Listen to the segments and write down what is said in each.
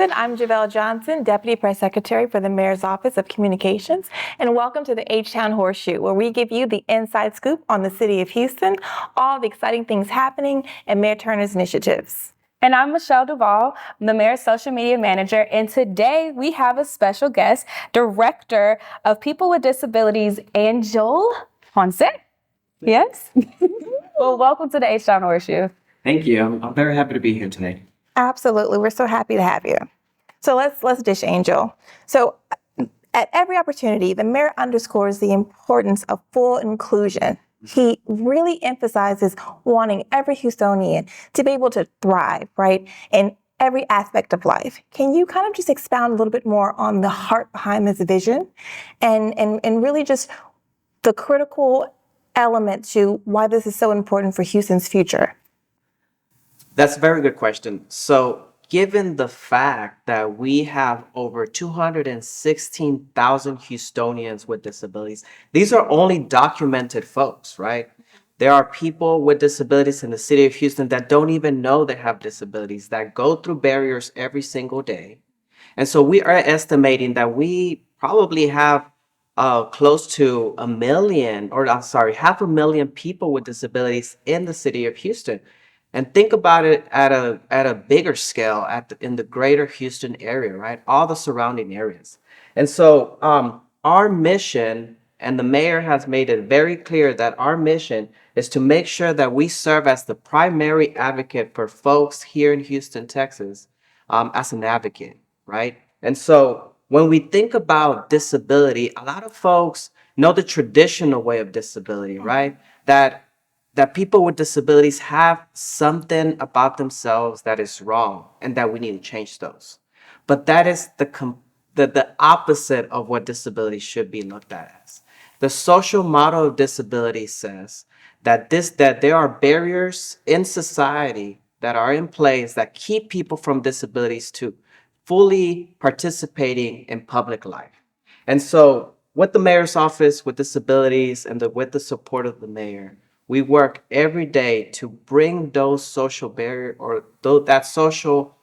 Houston. I'm Javelle Johnson, Deputy Press Secretary for the Mayor's Office of Communications, and welcome to the H-Town Horseshoe, where we give you the inside scoop on the city of Houston, all the exciting things happening, and Mayor Turner's initiatives. And I'm Michelle Duvall, the Mayor's Social Media Manager, and today we have a special guest, Director of People with Disabilities, Angel Ponce. Yes? Well, welcome to the H-Town Horseshoe. Thank you. I'm very happy to be here today. Absolutely. We're so happy to have you. So let's dish Angel. So at every opportunity, the mayor underscores the importance of full inclusion. He really emphasizes wanting every Houstonian to be able to thrive, right, in every aspect of life. Can you kind of just expound a little bit more on the heart behind this vision and really just the critical element to why this is so important for Houston's future? That's a very good question. So, given the fact that we have over 216,000 Houstonians with disabilities, these are only documented folks, right? There are people with disabilities in the city of Houston that don't even know they have disabilities, that go through barriers every single day. And so we are estimating that we probably have close to a million, or I'm sorry, 500,000 people with disabilities in the city of Houston. And think about it at a bigger scale in the greater Houston area, right? All the surrounding areas. And so our mission, and the mayor has made it very clear that our mission is to make sure that we serve as the primary advocate for folks here in Houston, Texas, as an advocate, right? And so when we think about disability, a lot of folks know the traditional way of disability, right? That people with disabilities have something about themselves that is wrong and that we need to change those. But that is the opposite of what disability should be looked at as. The social model of disability says that there are barriers in society that are in place that keep people from disabilities to fully participating in public life. And so with the mayor's office with disabilities and with the support of the mayor, we work every day to bring those social barrier or that social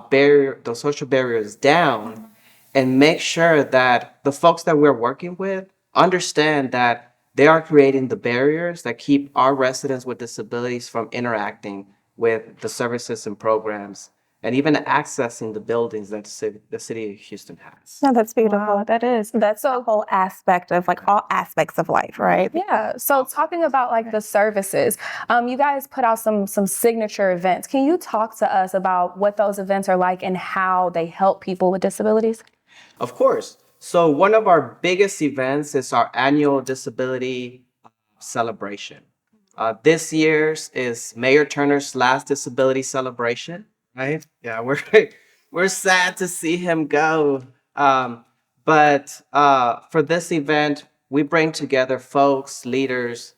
barrier, those social barriers down, and make sure that the folks that we're working with understand that they are creating the barriers that keep our residents with disabilities from interacting with the services and programs and even accessing the buildings that the city of Houston has. No, that's beautiful. Wow, that is. That's the whole aspect of like all aspects of life, right? Yeah. So talking about like the services, you guys put out some signature events. Can you talk to us about what those events are like and how they help people with disabilities? Of course. So one of our biggest events is our annual disability celebration. This year's is Mayor Turner's last disability celebration, right? Yeah, we're sad to see him go. But for this event, we bring together folks, leaders,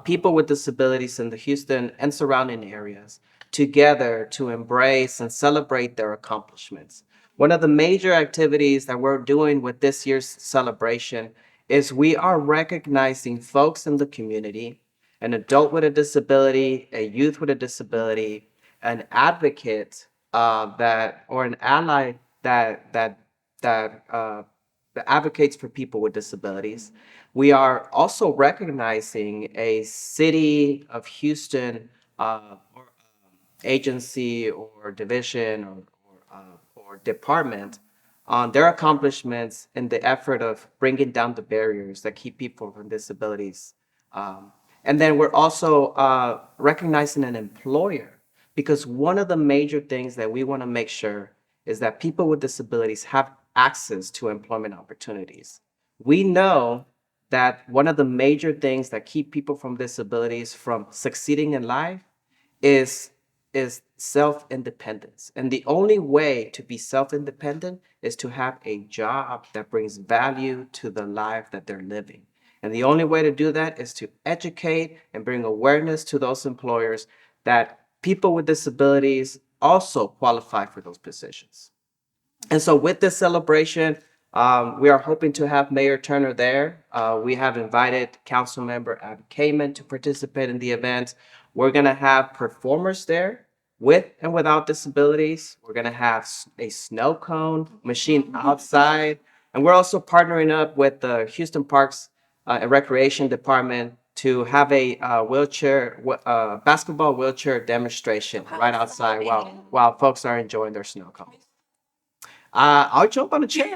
people with disabilities in the Houston and surrounding areas together to embrace and celebrate their accomplishments. One of the major activities that we're doing with this year's celebration is we are recognizing folks in the community, an adult with a disability, a youth with a disability, an advocate or an ally that advocates for people with disabilities. We are also recognizing a city of Houston agency or division or department on their accomplishments in the effort of bringing down the barriers that keep people with disabilities. And then we're also recognizing an employer, because one of the major things that we want to make sure is that people with disabilities have access to employment opportunities. We know that one of the major things that keep people from disabilities from succeeding in life is self-independence. And the only way to be self-independent is to have a job that brings value to the life that they're living. And the only way to do that is to educate and bring awareness to those employers that people with disabilities also qualify for those positions. And so with this celebration, we are hoping to have Mayor Turner there. We have invited Councilmember Abby Kamen to participate in the event. We're going to have performers there. with and without disabilities. We're going to have a snow cone machine outside. And we're also partnering up with the Houston Parks and Recreation Department to have a basketball wheelchair demonstration right outside while folks are enjoying their snow cones. I'll jump on a chair.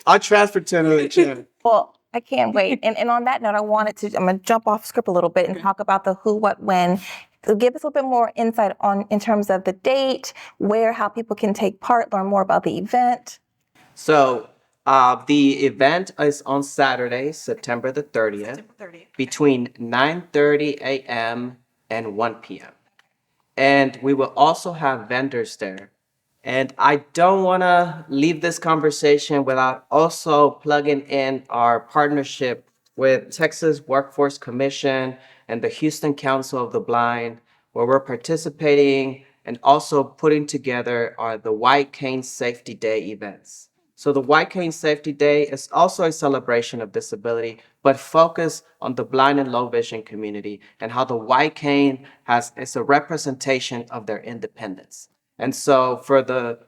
I'll transfer to another chair. Well, I can't wait. And on that note, I'm going to jump off script a little bit and talk about the who, what, when. So give us a little bit more insight on in terms of the date, where, how people can take part, learn more about the event. So the event is on Saturday, September the 30th, between 9:30 a.m. and 1 p.m. And we will also have vendors there. And I don't want to leave this conversation without also plugging in our partnership with Texas Workforce Commission and the Houston Council of the Blind, where we're participating and also putting together the White Cane Safety Day events. So the White Cane Safety Day is also a celebration of disability, but focus on the blind and low vision community and how the white cane is a representation of their independence. And so for the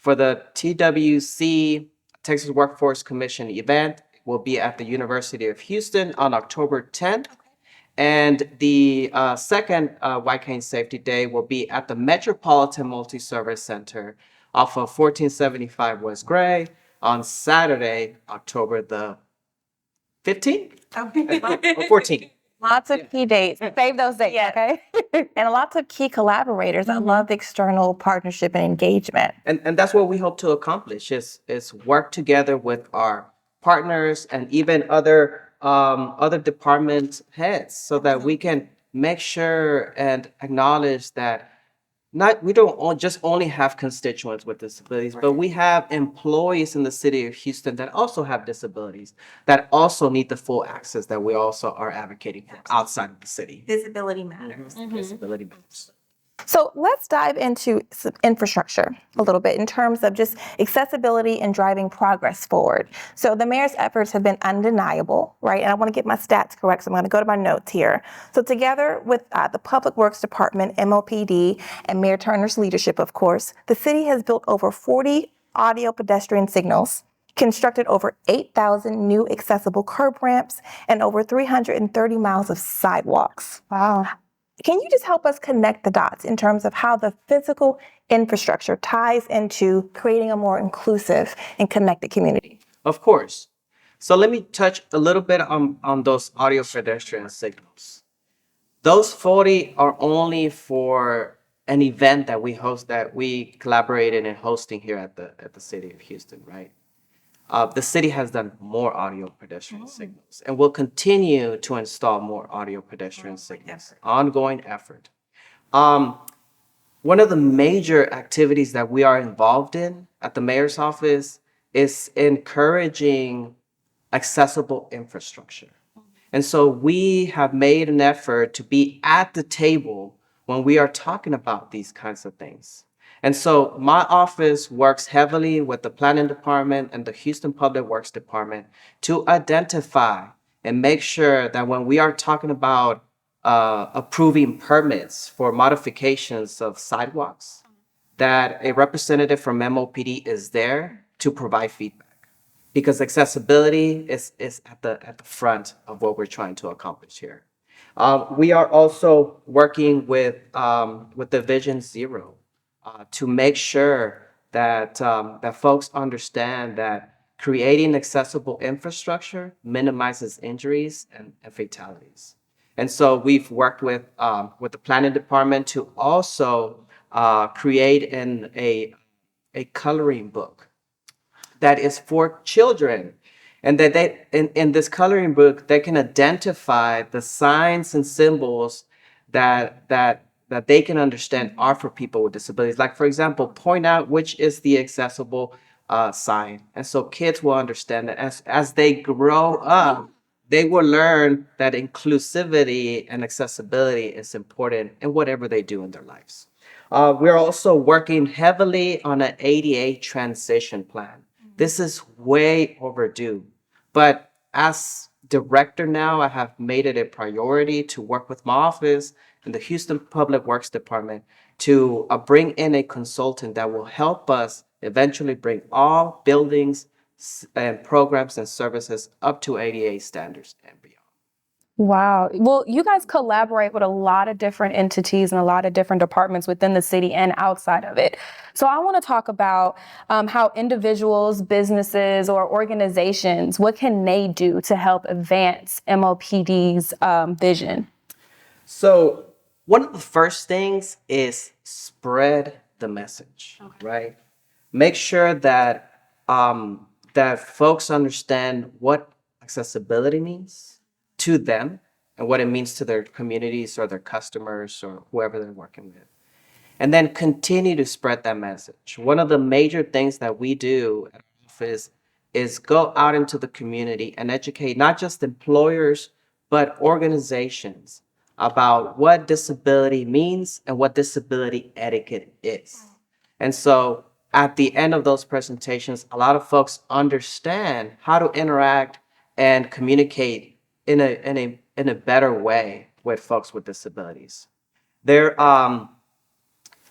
TWC, Texas Workforce Commission event, will be at the University of Houston on October 10th. And the second White Cane Safety Day will be at the Metropolitan Multi-Service Center off of 1475 West Gray on Saturday, October the 15th or 14th. Lots of key dates. Save those dates, okay? And lots of key collaborators. I love the external partnership and engagement. And that's what we hope to accomplish is work together with our partners and even other department heads so that we can make sure and acknowledge that we don't just only have constituents with disabilities, but we have employees in the city of Houston that also have disabilities that also need the full access that we also are advocating for outside of the city. Visibility matters. Disability matters. So let's dive into some infrastructure a little bit in terms of just accessibility and driving progress forward. So the mayor's efforts have been undeniable, right? And I want to get my stats correct, so I'm going to go to my notes here. So together with the Public Works Department, MOPD, and Mayor Turner's leadership, of course, the city has built over 40 audio pedestrian signals, constructed over 8,000 new accessible curb ramps, and over 330 miles of sidewalks. Wow. Can you just help us connect the dots in terms of how the physical infrastructure ties into creating a more inclusive and connected community? Of course. So let me touch a little bit on those audio pedestrian signals. Those 40 are only for an event that we collaborated in hosting here at the city of Houston, right? The city has done more audio pedestrian signals and will continue to install more audio pedestrian signals. Ongoing effort. One of the major activities that we are involved in at the mayor's office is encouraging accessible infrastructure. And so we have made an effort to be at the table when we are talking about these kinds of things. And so my office works heavily with the planning department and the Houston Public Works Department to identify and make sure that when we are talking about approving permits for modifications of sidewalks, that a representative from MOPD is there to provide feedback. Because accessibility is at the front of what we're trying to accomplish here. We are also working with the Vision Zero to make sure that folks understand that creating accessible infrastructure minimizes injuries and fatalities. And so we've worked with the planning department to also create a coloring book that is for children. And that in this coloring book, they can identify the signs and symbols that they can understand are for people with disabilities. Like, for example, point out which is the accessible sign. And so kids will understand that as they grow up, they will learn that inclusivity and accessibility is important in whatever they do in their lives. We're also working heavily on an ADA transition plan. This is way overdue. But as director now, I have made it a priority to work with my office and the Houston Public Works Department to bring in a consultant that will help us eventually bring all buildings and programs and services up to ADA standards and beyond. Wow. Well, you guys collaborate with a lot of different entities and a lot of different departments within the city and outside of it. So I want to talk about how individuals, businesses, or organizations, what can they do to help advance MOPD's vision? So one of the first things is spread the message, right? Make sure that that folks understand what accessibility means to them and what it means to their communities or their customers or whoever they're working with. And then continue to spread that message. One of the major things that we do at our office is go out into the community and educate not just employers, but organizations about what disability means and what disability etiquette is. And so at the end of those presentations, a lot of folks understand how to interact and communicate in a better way with folks with disabilities. There, a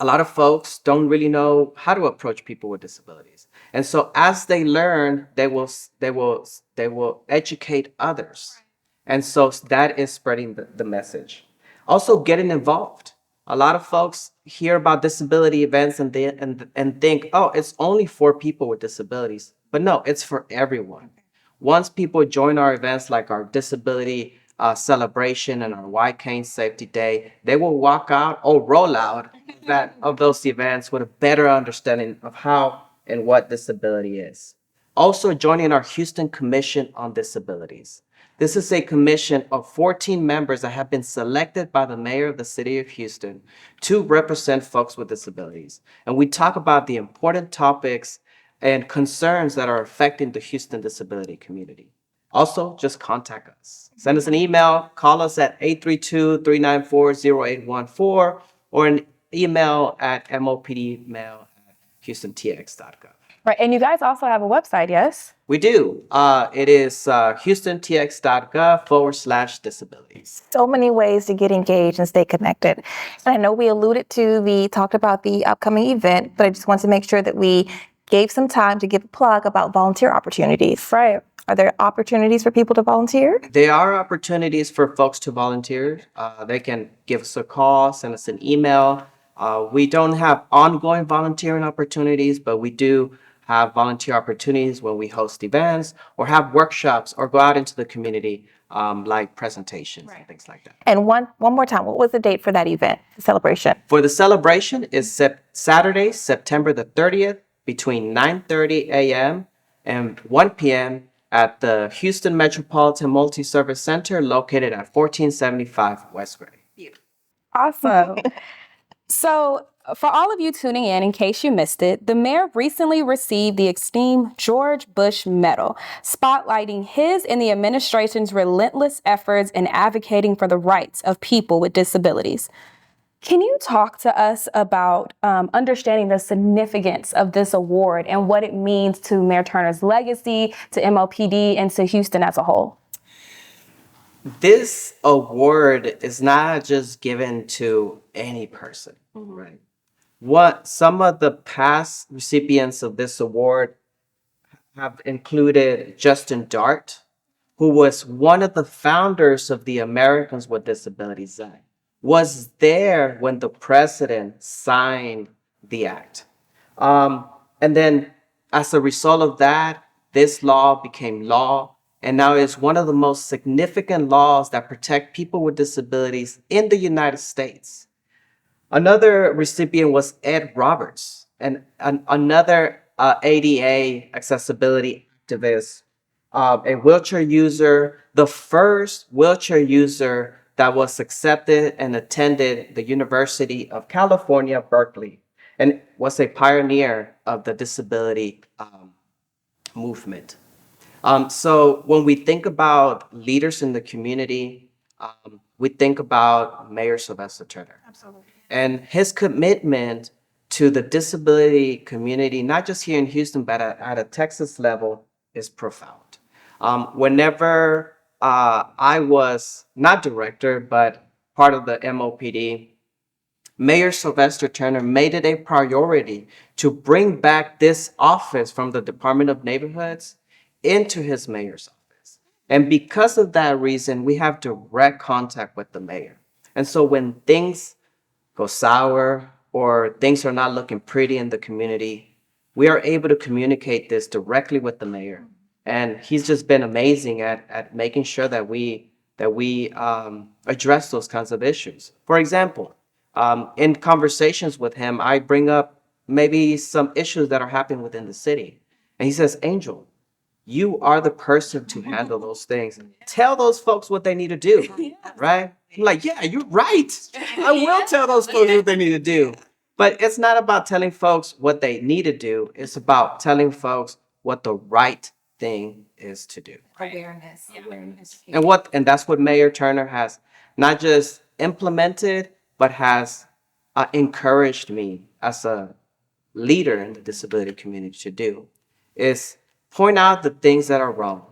lot of folks don't really know how to approach people with disabilities. And so as they learn, they will educate others. And so that is spreading the message. Also getting involved. A lot of folks hear about disability events and think, oh, it's only for people with disabilities. But no, it's for everyone. Once people join our events like our disability celebration and our White Cane Safety Day, they will walk out or roll out of those events with a better understanding of how and what disability is. Also joining our Houston Commission on Disabilities. This is a commission of 14 members that have been selected by the mayor of the city of Houston to represent folks with disabilities. And we talk about the important topics and concerns that are affecting the Houston disability community. Also, just contact us. Send us an email, call us at 832-394-0814, or an email at mopdmail@houstontx.gov. Right. And you guys also have a website, yes? We do. It is houstontx.gov/disabilities. So many ways to get engaged and stay connected. And I know we talked about the upcoming event, but I just want to make sure that we gave some time to give a plug about volunteer opportunities. Right. Are there opportunities for people to volunteer? There are opportunities for folks to volunteer. They can give us a call, send us an email. We don't have ongoing volunteering opportunities, but we do have volunteer opportunities when we host events or have workshops or go out into the community like presentations and things like that. And one more time, what was the date for that event, the celebration? For the celebration is Saturday, September the 30th between 9:30 a.m. and 1 p.m. at the Houston Metropolitan Multi-Service Center located at 1475 West Gray. Awesome. So, for all of you tuning in case you missed it, the mayor recently received the esteemed George Bush Medal, spotlighting his and the administration's relentless efforts in advocating for the rights of people with disabilities. Can you talk to us about understanding the significance of this award and what it means to Mayor Turner's legacy, to MOPD, and to Houston as a whole? This award is not just given to any person, right? Some of the past recipients of this award have included Justin Dart, who was one of the founders of the Americans with Disabilities Act, was there when the president signed the act. And then as a result of that, this law became law. And now it's one of the most significant laws that protect people with disabilities in the United States. Another recipient was Ed Roberts, and another ADA accessibility activist, a wheelchair user, the first wheelchair user that was accepted and attended the University of California, Berkeley, and was a pioneer of the disability movement. So when we think about leaders in the community, we think about Mayor Sylvester Turner. Absolutely. And his commitment to the disability community, not just here in Houston, but at a Texas level, is profound. Whenever I was not director, but part of the MOPD, Mayor Sylvester Turner made it a priority to bring back this office from the Department of Neighborhoods into his mayor's office. And because of that reason, we have direct contact with the mayor. And so when things go sour or things are not looking pretty in the community, we are able to communicate this directly with the mayor. And he's just been amazing at making sure that we address those kinds of issues. For example, in conversations with him, I bring up maybe some issues that are happening within the city. And he says, Angel, you are the person to handle those things. Tell those folks what they need to do, right? I'm like, yeah, you're right. I will tell those folks what they need to do. But it's not about telling folks what they need to do. It's about telling folks what the right thing is to do. Awareness. And that's what Mayor Turner has not just implemented, but has encouraged me as a leader in the disability community to do, is point out the things that are wrong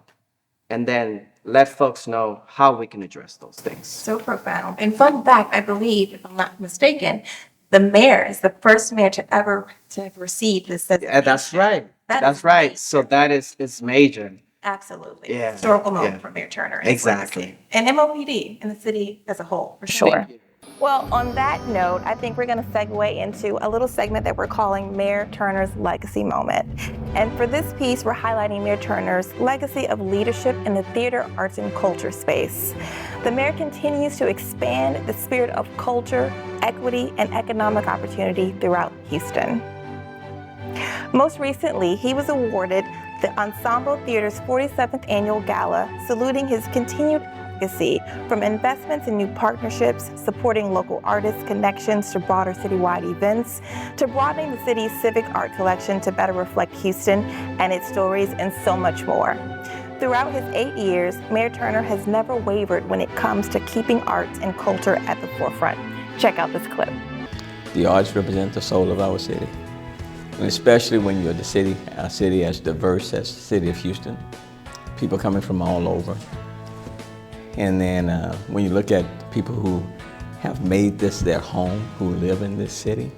and then let folks know how we can address those things. So profound. And fun fact, I believe, if I'm not mistaken, the mayor is the first mayor to have received this designation. Yeah, that's right. That's right. So that is major. Absolutely. Yeah. Historical moment Yeah. for Mayor Turner. Exactly. And MOPD in the city as a whole. For Sure. Well, on that note, I think we're going to segue into a little segment that we're calling Mayor Turner's Legacy Moment. And for this piece, we're highlighting Mayor Turner's legacy of leadership in the theater, arts, and culture space. The mayor continues to expand the spirit of culture, equity, and economic opportunity throughout Houston. Most recently, he was awarded the Ensemble Theater's 47th Annual Gala, saluting his continued legacy from investments in new partnerships, supporting local artists' connections to broader citywide events, to broadening the city's civic art collection to better reflect Houston and its stories, and so much more. Throughout his 8 years, Mayor Turner has never wavered when it comes to keeping arts and culture at the forefront. Check out this clip. The arts represent the soul of our city. And especially when you're a city as diverse as the city of Houston, people coming from all over. And then when you look at people who have made this their home, who live in this city,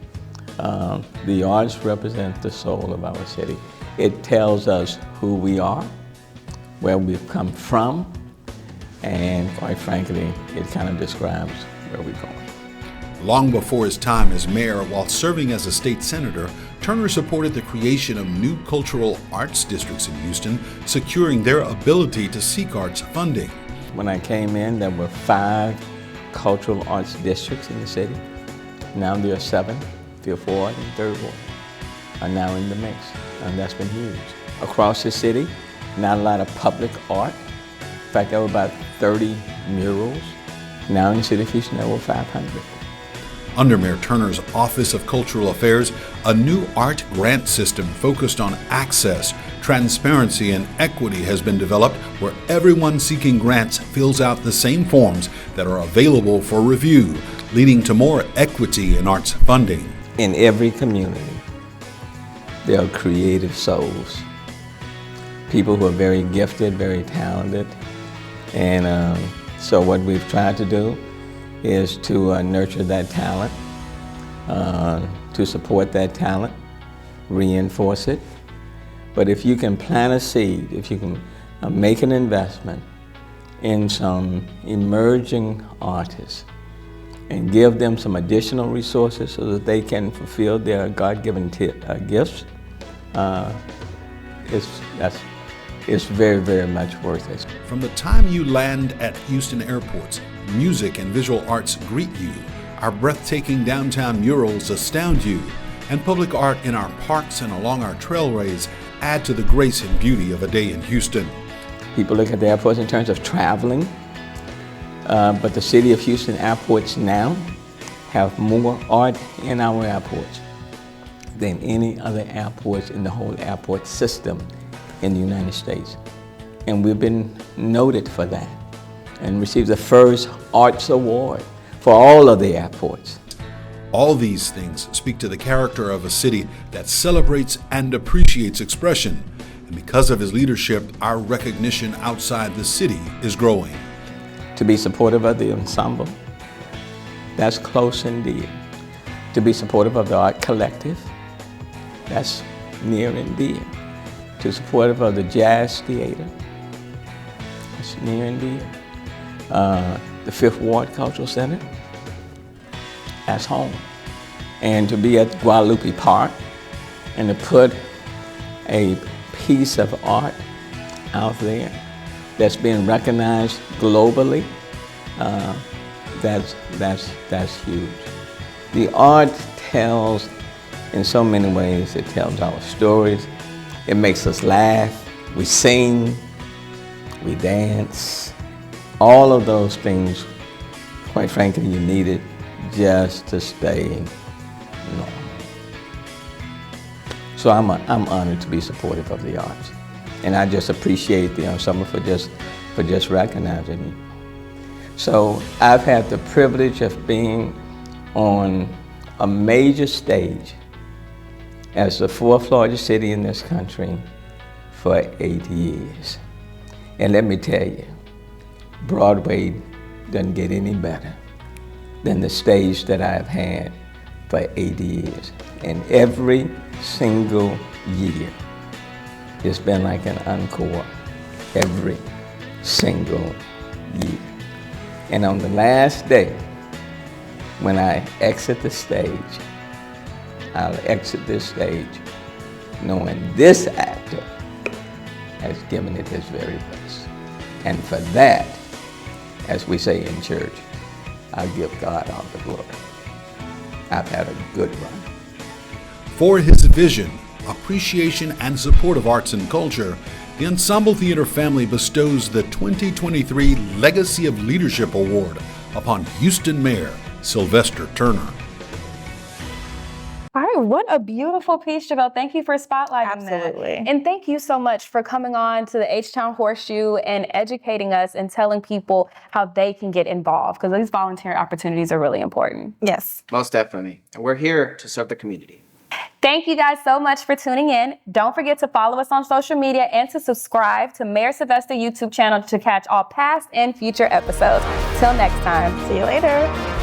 the arts represent the soul of our city. It tells us who we are, where we've come from, and quite frankly, it kind of describes where we're going. Long before his time as mayor, while serving as a state senator, Turner supported the creation of new cultural arts districts in Houston, securing their ability to seek arts funding. When I came in, there were 5 cultural arts districts in the city. Now there are 7. Fifth Ward and Third Ward are now in the mix, and that's been huge. Across the city, not a lot of public art. In fact, there were about 30 murals. Now in the city of Houston, there were 500. Under Mayor Turner's Office of Cultural Affairs, a new art grant system focused on access, transparency, and equity has been developed where everyone seeking grants fills out the same forms that are available for review, leading to more equity in arts funding. In every community, there are creative souls, people who are very gifted, very talented, and so what we've tried to do is to nurture that talent, to support that talent, reinforce it. But if you can plant a seed, if you can make an investment in some emerging artists and give them some additional resources so that they can fulfill their God-given gifts, it's very, very much worth it. From the time you land at Houston airports, music and visual arts greet you. Our breathtaking downtown murals astound you, and public art in our parks and along our trailways add to the grace and beauty of a day in Houston. People look at the airports in terms of traveling, but the city of Houston airports now have more art in our airports than any other airports in the whole airport system in the United States. And we've been noted for that and received the first Arts Award for all of the airports. All these things speak to the character of a city that celebrates and appreciates expression, And because of his leadership, our recognition outside the city is growing. To be supportive of the ensemble, that's close and dear. To be supportive of the art collective, that's near and dear. To be supportive of the jazz theater, that's near and dear. The Fifth Ward Cultural Center, that's home. And to be at Guadalupe Park and to put a piece of art out there that's being recognized globally, that's huge. The art tells, in so many ways, it tells our stories. It makes us laugh, we sing, we dance. All of those things, quite frankly, you need it just to stay normal. So I'm honored to be supportive of the arts. And I just appreciate the ensemble for just recognizing me. So I've had the privilege of being on a major stage as the fourth largest city in this country for 8 years. And let me tell you, Broadway doesn't get any better than the stage that I've had for 8 years. And every single year, it's been like an encore, every single year. And on the last day, when I exit the stage, I'll exit this stage knowing this actor has given it his very best. And for that, as we say in church, I give God all the glory. I've had a good run. For his vision, appreciation, and support of arts and culture, the Ensemble Theater family bestows the 2023 Legacy of Leadership Award upon Houston Mayor Sylvester Turner. All right, what a beautiful piece, Javelle. Thank you for spotlighting Absolutely. that. And thank you so much for coming on to the H-Town Horseshoe and educating us and telling people how they can get involved, because these volunteer opportunities are really important. Yes. Most definitely. And we're here to serve the community. Thank you guys so much for tuning in. Don't forget to follow us on social media and to subscribe to Mayor Sylvester YouTube channel to catch all past and future episodes. Till next time. See you later.